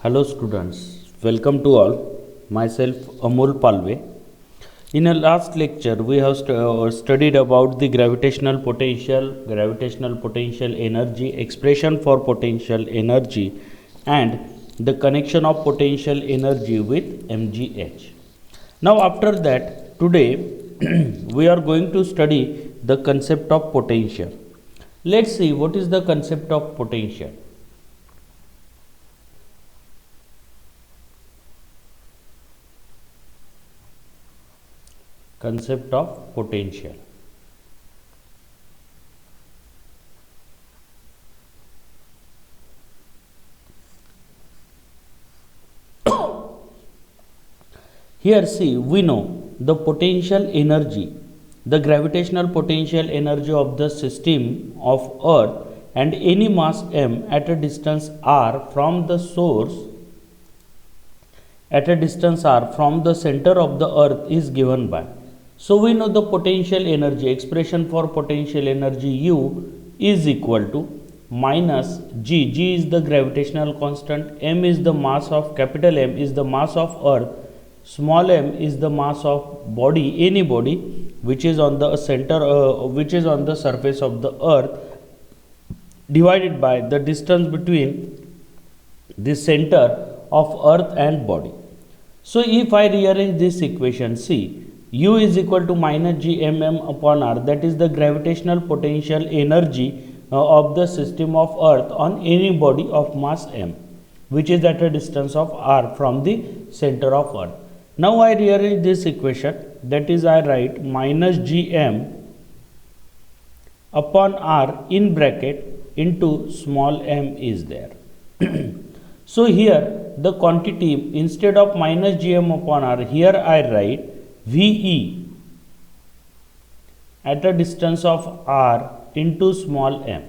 Hello students, welcome to all. Myself Amol Palve. In a last lecture, we have studied about the gravitational potential energy, expression for potential energy, and the connection of potential energy with MGH. Now, after that, today we are going to study the concept of potential. Let's see what is the concept of potential. Concept of potential. Here see, we know the potential energy, the gravitational potential energy of the system of Earth and any mass m at a distance r from the source at a distance r from the center of the Earth is given by. So we know the potential energy, expression for potential energy U is equal to minus G. G is the gravitational constant, M is the mass of, capital M is the mass of Earth, small m is the mass of body, any body which is on the center, which is on the surface of the Earth, divided by the distance between the center of Earth and body. So if I rearrange this equation, see, U is equal to minus G mm upon r, that is the gravitational potential energy of the system of Earth on any body of mass m, which is at a distance of r from the center of Earth. Now I rearrange this equation, that is I write minus Gm upon r in bracket into small m is there. So here the quantity, instead of minus Gm upon r, here I write VE at a distance of r into small m.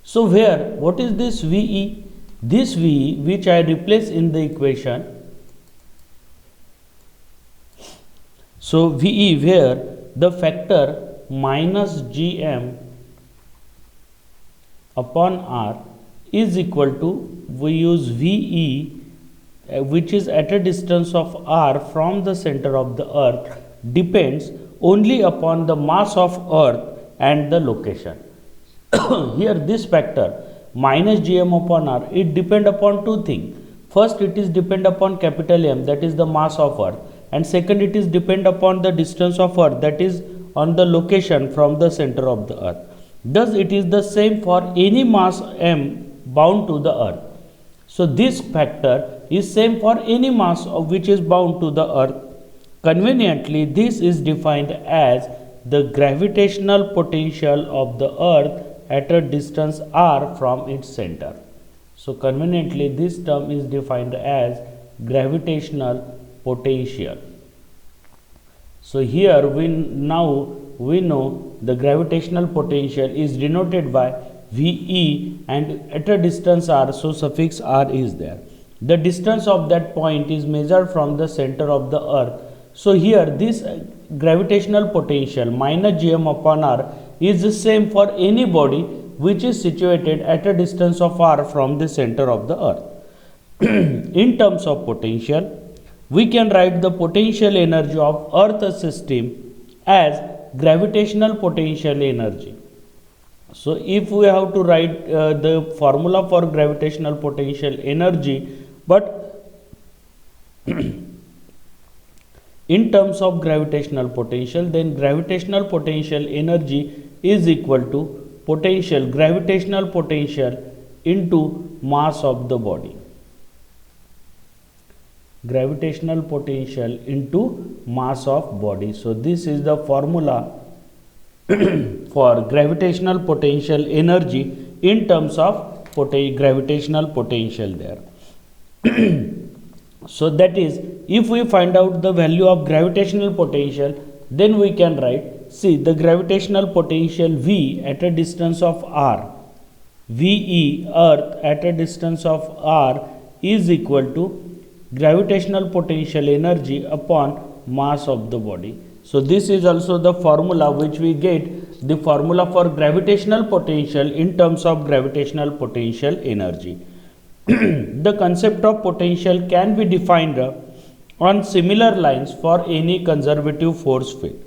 So here, what is this VE? This VE which I replace in the equation. So VE where the factor minus Gm upon r is equal to, we use VE which is at a distance of r from the center of the Earth, depends only upon the mass of Earth and the location. Here this factor minus Gm upon r, it depend upon two things. First, it is depend upon capital M, that is the mass of Earth, and second, it is depend upon the distance of Earth, that is on the location from the center of the Earth. Thus it is the same for any mass m bound to the Earth. So this factor is same for any mass of which is bound to the Earth. Conveniently, this is defined as the gravitational potential of the Earth at a distance r from its center. So conveniently, this term is defined as gravitational potential. So here we know the gravitational potential is denoted by VE and at a distance r, so suffix r is there. The distance of that point is measured from the center of the Earth. So here this gravitational potential minus Gm upon r is the same for any body which is situated at a distance of r from the center of the Earth. In terms of potential, we can write the potential energy of Earth system as gravitational potential energy. So if we have to write the formula for gravitational potential energy, but in terms of gravitational potential, then gravitational potential energy is equal to gravitational potential into mass of the body. Gravitational potential into mass of body. So this is the formula for gravitational potential energy in terms of gravitational potential there. So that is, if we find out the value of gravitational potential, then we can write, see, the gravitational potential V at a distance of r, VE Earth at a distance of r is equal to gravitational potential energy upon mass of the body. So this is also the formula which we get, the formula for gravitational potential in terms of gravitational potential energy. The concept of potential can be defined on similar lines for any conservative force field.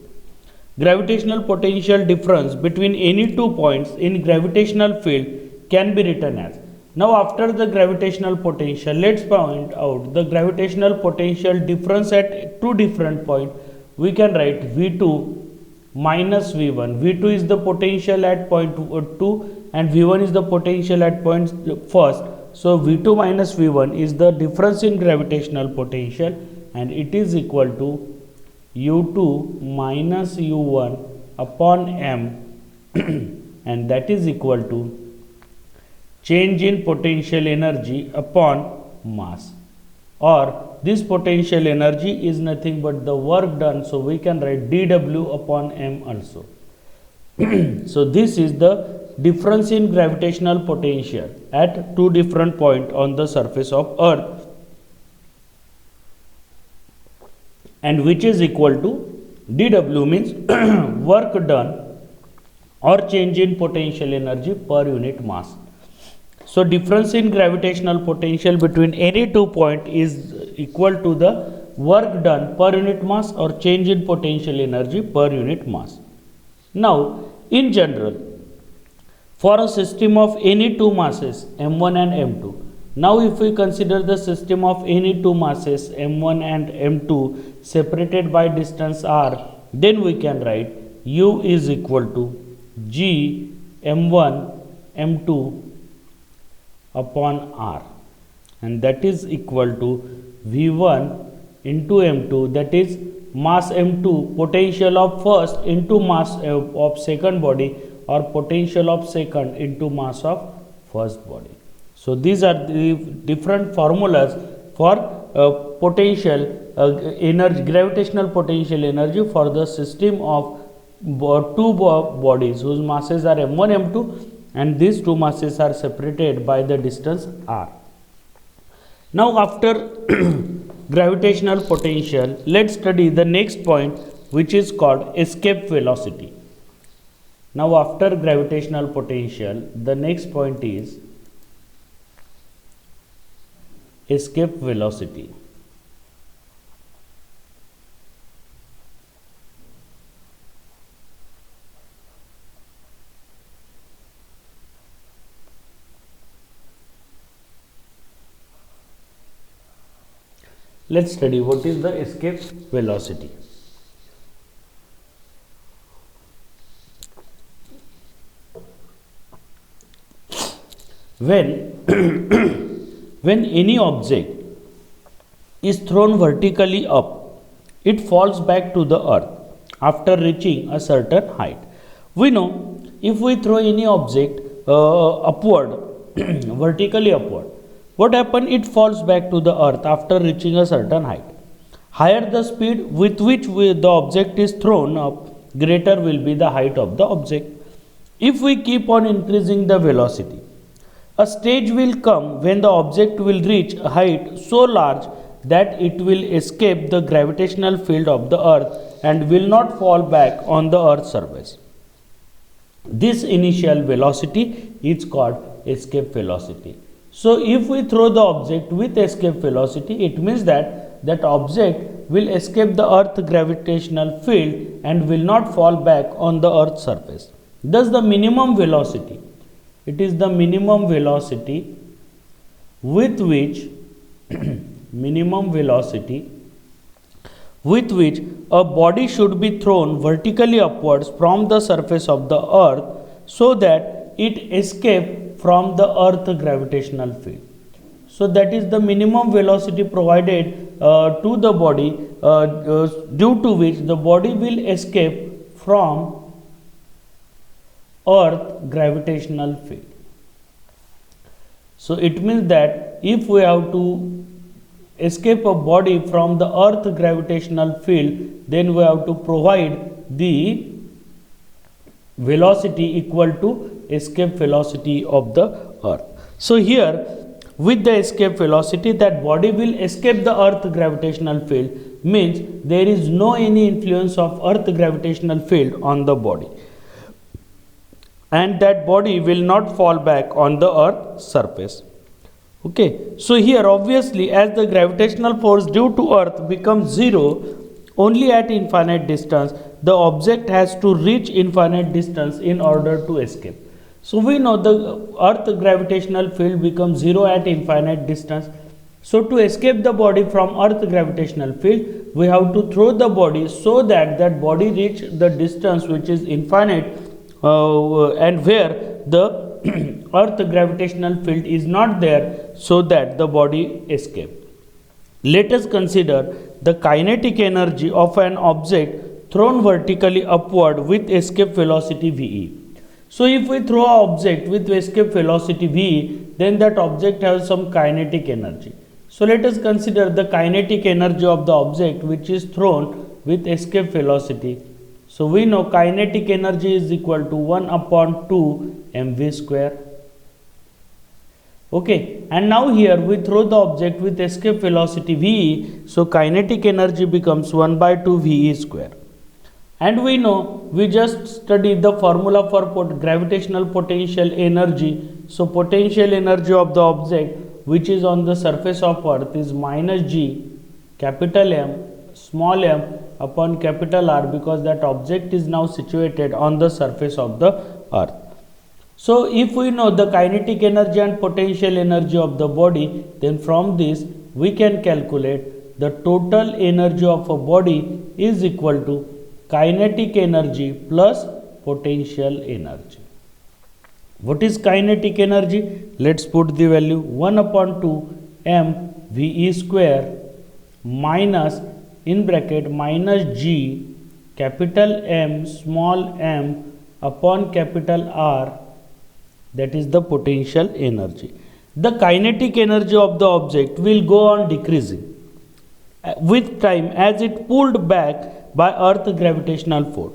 Gravitational potential difference between any two points in gravitational field can be written as. Now after the gravitational potential, let's point out the gravitational potential difference at two different points. We can write V2 minus V1. V2 is the potential at point 2 and V1 is the potential at point first. So V2 minus V1 is the difference in gravitational potential and it is equal to U2 minus U1 upon M and that is equal to change in potential energy upon mass, or this potential energy is nothing but the work done, so we can write dW upon M also. So this is the difference in gravitational potential at two different points on the surface of Earth, and which is equal to dW means work done or change in potential energy per unit mass. So difference in gravitational potential between any two points is equal to the work done per unit mass or change in potential energy per unit mass. Now in general, for a system of any two masses m1 and m2, now if we consider the system of any two masses m1 and m2 separated by distance r, then we can write U is equal to G m1 m2 upon r, and that is equal to V1 into m2, that is mass m2 potential of first into mass of second body, or potential of second into mass of first body. So these are the different formulas for potential energy, gravitational potential energy for the system of two bodies whose masses are m1 m2 and these two masses are separated by the distance r. Now after gravitational potential, let's study the next point, which is called escape velocity. Now after gravitational potential, the next point is escape velocity. Let's study what is the escape velocity. When any object is thrown vertically up, it falls back to the earth after reaching a certain height. We know if we throw any object upward, vertically upward, what happens? It falls back to the earth after reaching a certain height. Higher the speed with which the object is thrown up, greater will be the height of the object. If we keep on increasing the velocity, a stage will come when the object will reach a height so large that it will escape the gravitational field of the earth and will not fall back on the earth's surface. This initial velocity is called escape velocity. So if we throw the object with escape velocity, it means that that object will escape the earth gravitational field and will not fall back on the earth's surface. Thus the minimum velocity, it is the minimum velocity with which a body should be thrown vertically upwards from the surface of the earth so that it escape from the earth gravitational field. So that is the minimum velocity provided to the body due to which the body will escape from earth gravitational field. So it means that if we have to escape a body from the earth gravitational field, then we have to provide the velocity equal to escape velocity of the earth. So here with the escape velocity, that body will escape the earth gravitational field, means there is no any influence of earth gravitational field on the body, and that body will not fall back on the earth surface. Okay, so here obviously as the gravitational force due to earth becomes zero only at infinite distance, the object has to reach infinite distance in order to escape. So we know the earth gravitational field becomes zero at infinite distance. So to escape the body from earth gravitational field, we have to throw the body so that that body reach the distance which is infinite and where the earth gravitational field is not there, so that the body escape. Let us consider the kinetic energy of an object thrown vertically upward with escape velocity Ve. So if we throw an object with escape velocity Ve, then that object has some kinetic energy. So let us consider the kinetic energy of the object which is thrown with escape velocity. So we know kinetic energy is equal to 1 upon 2 mv square. Okay, and now here we throw the object with escape velocity Ve, so kinetic energy becomes 1 by 2 Ve square. And we know, we just studied the formula for gravitational potential energy. So potential energy of the object which is on the surface of earth is minus g capital M small m upon capital R, because that object is now situated on the surface of the earth. So if we know the kinetic energy and potential energy of the body, then from this we can calculate the total energy of a body is equal to kinetic energy plus potential energy. What is kinetic energy? Let's put the value 1 upon 2 m Ve square minus in bracket minus g capital M small m upon capital R, that is the potential energy. The kinetic energy of the object will go on decreasing with time as it pulled back by earth gravitational force.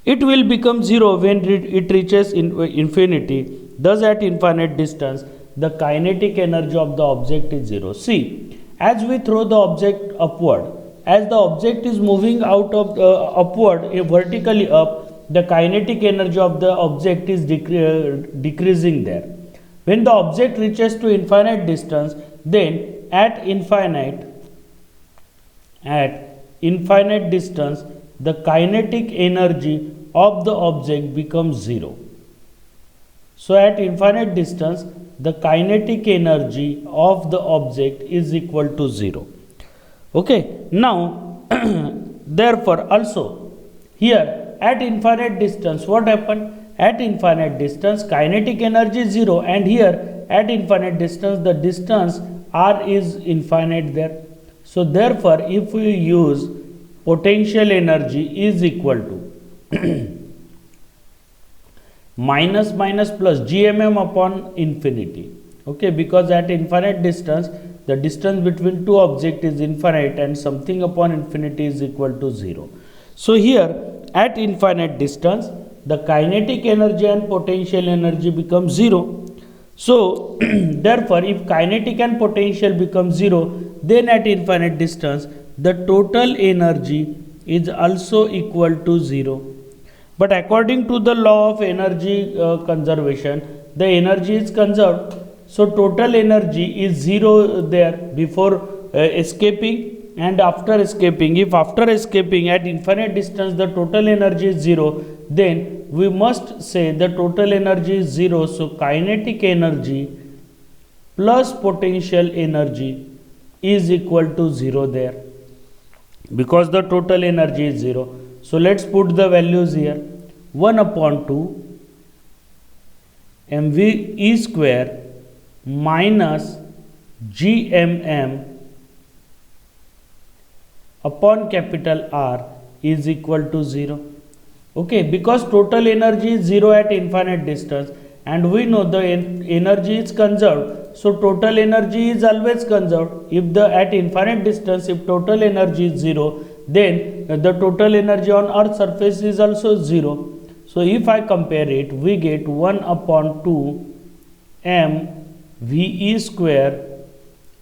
It will become zero when it reaches infinity. Thus at infinite distance the kinetic energy of the object is zero. See, as we throw the object upward, as the object is moving out of upward vertically up, the kinetic energy of the object is decreasing there. When the object reaches to infinite distance, then at infinite distance the kinetic energy of the object becomes zero. So at infinite distance the kinetic energy of the object is equal to zero. Okay, now therefore also here at infinite distance what happened? At infinite distance kinetic energy is zero, and here at infinite distance the distance r is infinite there. So therefore if we use potential energy is equal to minus plus gmm upon infinity. Okay, because at infinite distance the distance between two objects is infinite and something upon infinity is equal to 0. So here at infinite distance the kinetic energy and potential energy becomes 0. So therefore if kinetic and potential become 0, then at infinite distance the total energy is also equal to 0. But according to the law of energy conservation, the energy is conserved. So total energy is 0 there before escaping and after escaping. If after escaping at infinite distance the total energy is 0, then we must say the total energy is 0. So kinetic energy plus potential energy is equal to 0 there, because the total energy is 0. So let's put the values here. 1 upon 2 mv square minus gmm upon capital R is equal to 0. Okay, because total energy is 0 at infinite distance and we know the energy is conserved, so total energy is always conserved. If the at infinite distance if total energy is 0, then the total energy on earth surface is also 0. So if I compare it, we get 1 upon 2 m Ve square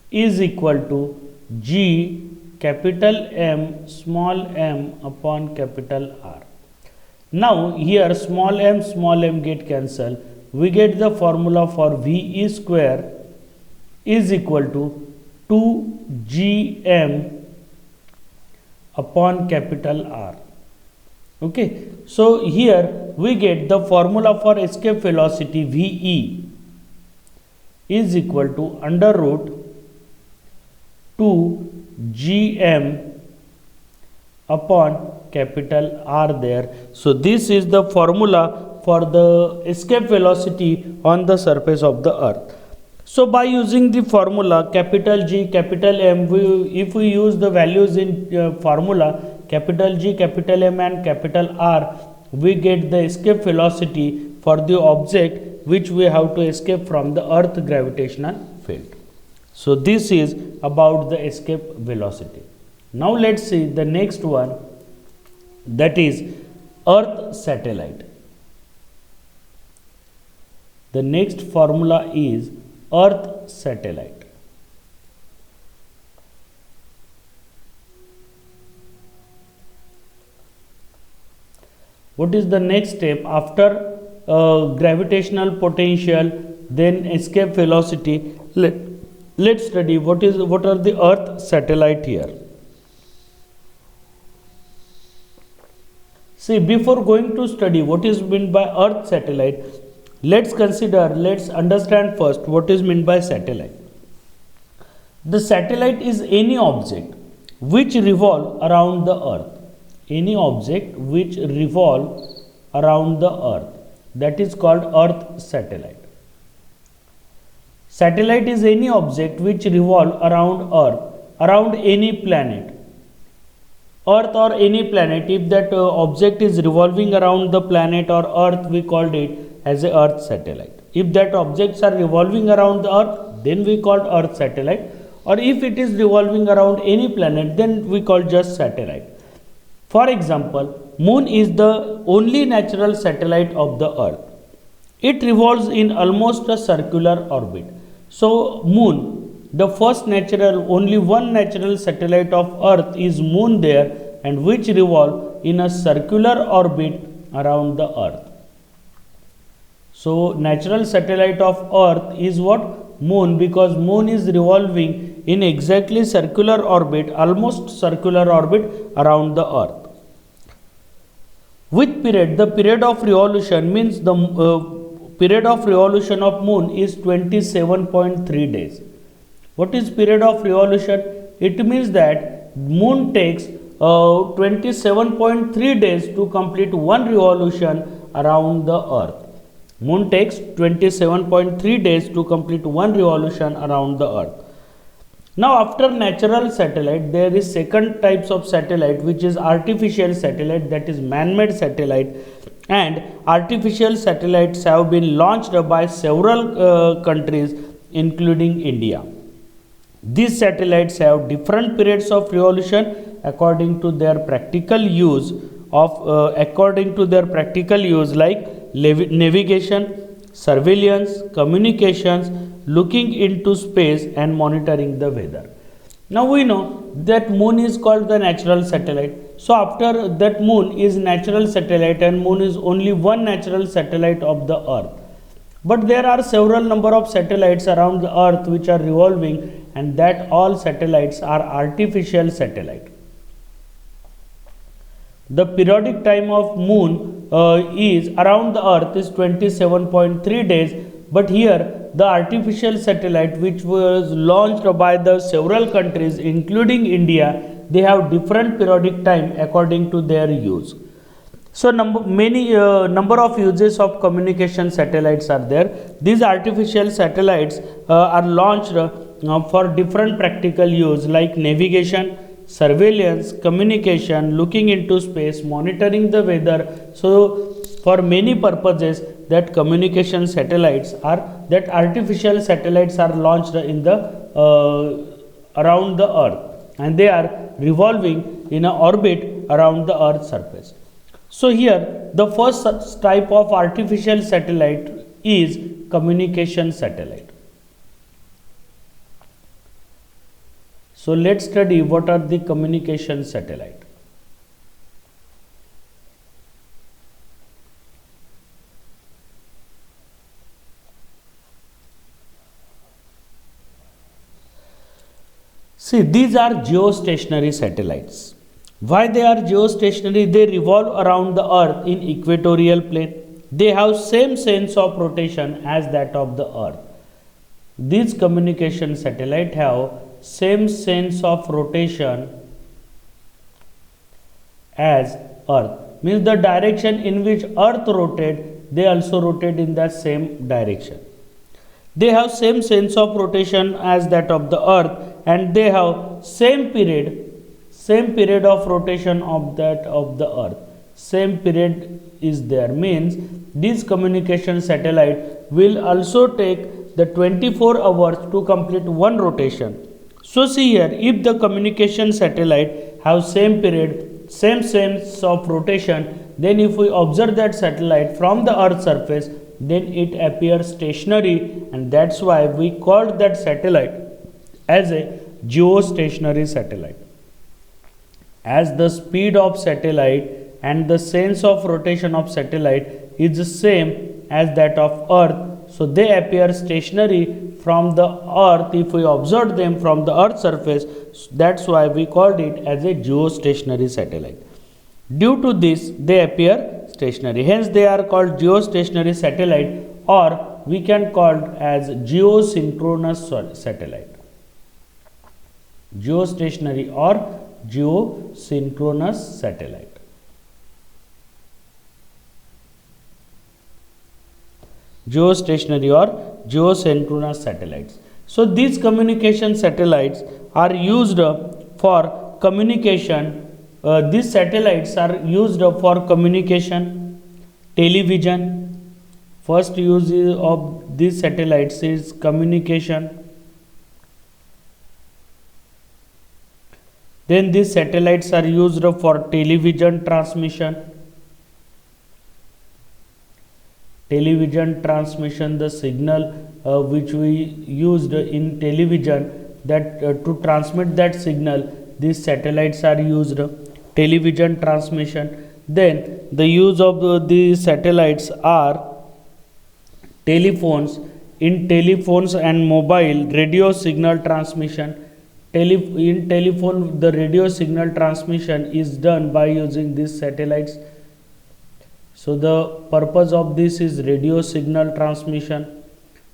is equal to g capital M small m upon capital R. Now here small m get cancelled. We get the formula for Ve square is equal to 2gm upon capital R. Okay, so here we get the formula for escape velocity VE is equal to under root 2gm upon capital R there. So this is the formula for the escape velocity on the surface of the earth. So by using the formula capital G, capital M, if we use the values in formula capital G, capital M and capital R, we get the escape velocity for the object which we have to escape from the earth gravitational field. So this is about the escape velocity. Now let's see the next one, that is earth satellite. The next formula is earth satellite. What is the next step after gravitational potential, then escape velocity? Let's study what are the earth satellite here. See, before going to study what is meant by earth satellite, let's understand first what is meant by satellite. The satellite is any object which revolve around the earth. Any object which revolve around the earth, that is called earth satellite. Satellite is any object which revolve around earth, around any planet. Earth or any planet, if that object is revolving around the planet or earth, we called it as a earth satellite. If that objects are revolving around the earth, then we called earth satellite, or if it is revolving around any planet, then we call just satellite. For example, moon is the only natural satellite of the earth. It revolves in almost a circular orbit. So moon, the first natural, only one natural satellite of earth is moon there, and which revolve in a circular orbit around the earth. So natural satellite of earth is what? Moon, because moon is revolving in exactly circular orbit, almost circular orbit around the earth. With period, the period of revolution means the period of revolution of moon is 27.3 days. What is period of revolution? It means that moon takes 27.3 days to complete one revolution around the earth. Moon takes 27.3 days to complete one revolution around the earth. Now after natural satellite, there is second types of satellite, which is artificial satellite, that is man-made satellite, and artificial satellites have been launched by several countries including India. These satellites have different periods of revolution according to their practical use like navigation, surveillance, communications, looking into space and monitoring the weather. Now we know that moon is called the natural satellite. So after that, moon is natural satellite, and moon is only one natural satellite of the earth. But there are several number of satellites around the earth which are revolving, and that all satellites are artificial satellite. The periodic time of moon is around the earth is 27.3 days, but here the artificial satellite which was launched by the several countries including India, they have different periodic time according to their use. So number of uses of communication satellites are there. These artificial satellites are launched for different practical use like navigation, surveillance, communication, looking into space, monitoring the weather. So for many purposes, that communication satellites are, that artificial satellites are launched in the around the earth, and they are revolving in an orbit around the earth's surface. So here the first such type of artificial satellite is communication satellite. So let's study what are the communication satellite. See, these are geostationary satellites. Why they are geostationary? They revolve around the earth in equatorial plane. They have same sense of rotation as that of the earth. These communication satellites have same sense of rotation as earth, means the direction in which earth rotate, they also rotate in the same direction. They have same sense of rotation as that of the earth, and they have same period of rotation of that of the earth. Same period is there, means this communication satellite will also take the 24 hours to complete one rotation. So see here, if the communication satellite have same period, same sense of rotation, then if we observe that satellite from the earth surface, then it appears stationary, and that's why we called that satellite as a geostationary satellite. As the speed of satellite and the sense of rotation of satellite is the same as that of earth, so they appear stationary from the earth if we observe them from the earth surface. That's why we called it as a geostationary satellite. Due to this, they appear stationary, hence they are called geostationary satellite, or we can call it as geosynchronous satellite. Geostationary or geosynchronous satellite. Geostationary or geosynchronous satellites. So these communication satellites are used for communication. These satellites are used for communication, television. First use of these satellites is communication. Then these satellites are used for television transmission. Television transmission, the signal which we used in television, that to transmit that signal, these satellites are used. Television transmission. Then the use of these satellites are telephones. In telephones and mobile, radio signal transmission. In telephone, the radio signal transmission is done by using these satellites. So the purpose of this is radio signal transmission.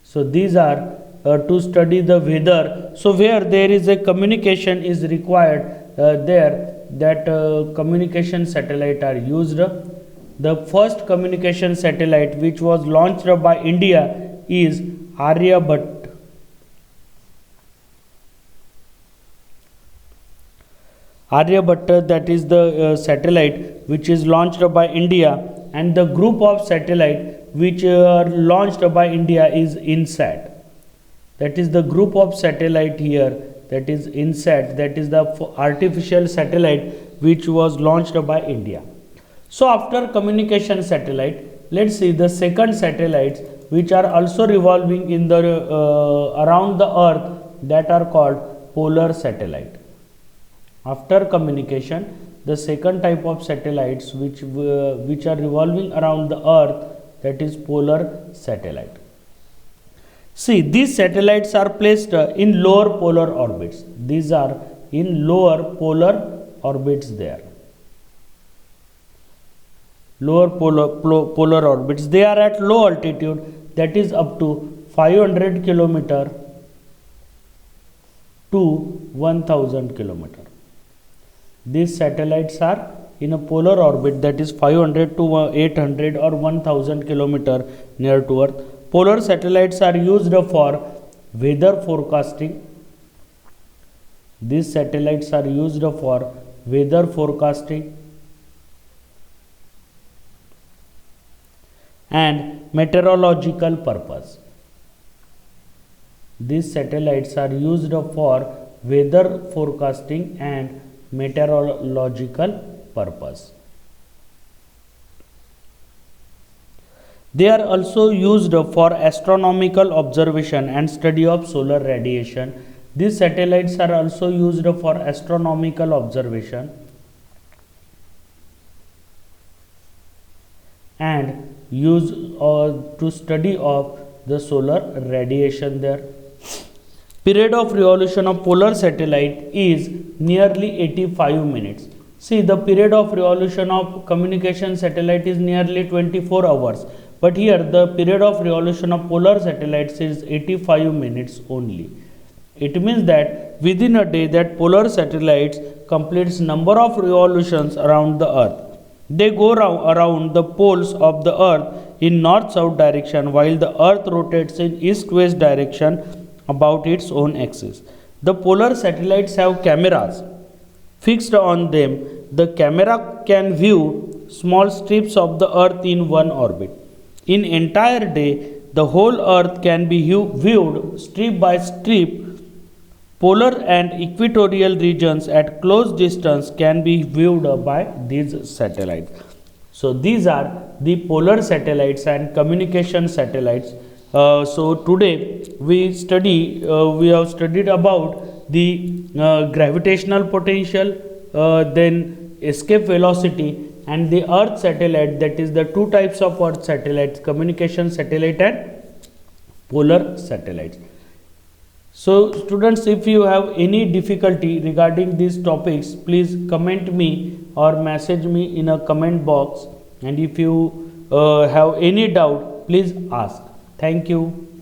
So these are to study the weather. So where there is a communication is required, there that communication satellite are used. The first communication satellite which was launched by India is Aryabhatta. Aryabhatta, that is the satellite which is launched by India, and the group of satellite which are launched by India is INSAT. That is the group of satellite here, that is INSAT, that is the artificial satellite which was launched by India. So after communication satellite, let's see the second satellites which are also revolving in the around the earth, that are called polar satellite. After communication, the second type of satellites which are revolving around the earth, that is polar satellite. See, these satellites are placed in lower polar orbits. These are in lower polar orbits there. Lower polar orbits. They are at low altitude, that is up to 500 kilometer to 1000 kilometer. These satellites are in a polar orbit, that is 500 to 800 or 1000 kilometer near to earth. Polar satellites are used for weather forecasting. These satellites are used for weather forecasting and meteorological purpose. These satellites are used for weather forecasting and meteorological purpose. They are also used for astronomical observation and study of solar radiation. These satellites are also used for astronomical observation and use to study of the solar radiation there. Period of revolution of polar satellite is nearly 85 minutes. See, the period of revolution of communication satellite is nearly 24 hours, but here the period of revolution of polar satellites is 85 minutes only. It means that within a day that polar satellites completes number of revolutions around the earth. They go around the poles of the earth in north-south direction while the earth rotates in east-west direction about its own axis. The polar satellites have cameras fixed on them. The camera can view small strips of the earth in one orbit. In entire day, the whole earth can be viewed strip by strip. Polar and equatorial regions at close distance can be viewed by these satellites. So these are the polar satellites and communication satellites. So today we have studied about the gravitational potential, then escape velocity, and the earth satellite, that is the two types of earth satellites, communication satellite and polar satellites. So students, if you have any difficulty regarding these topics, please comment me or message me in a comment box, and if you have any doubt, please ask. Thank you.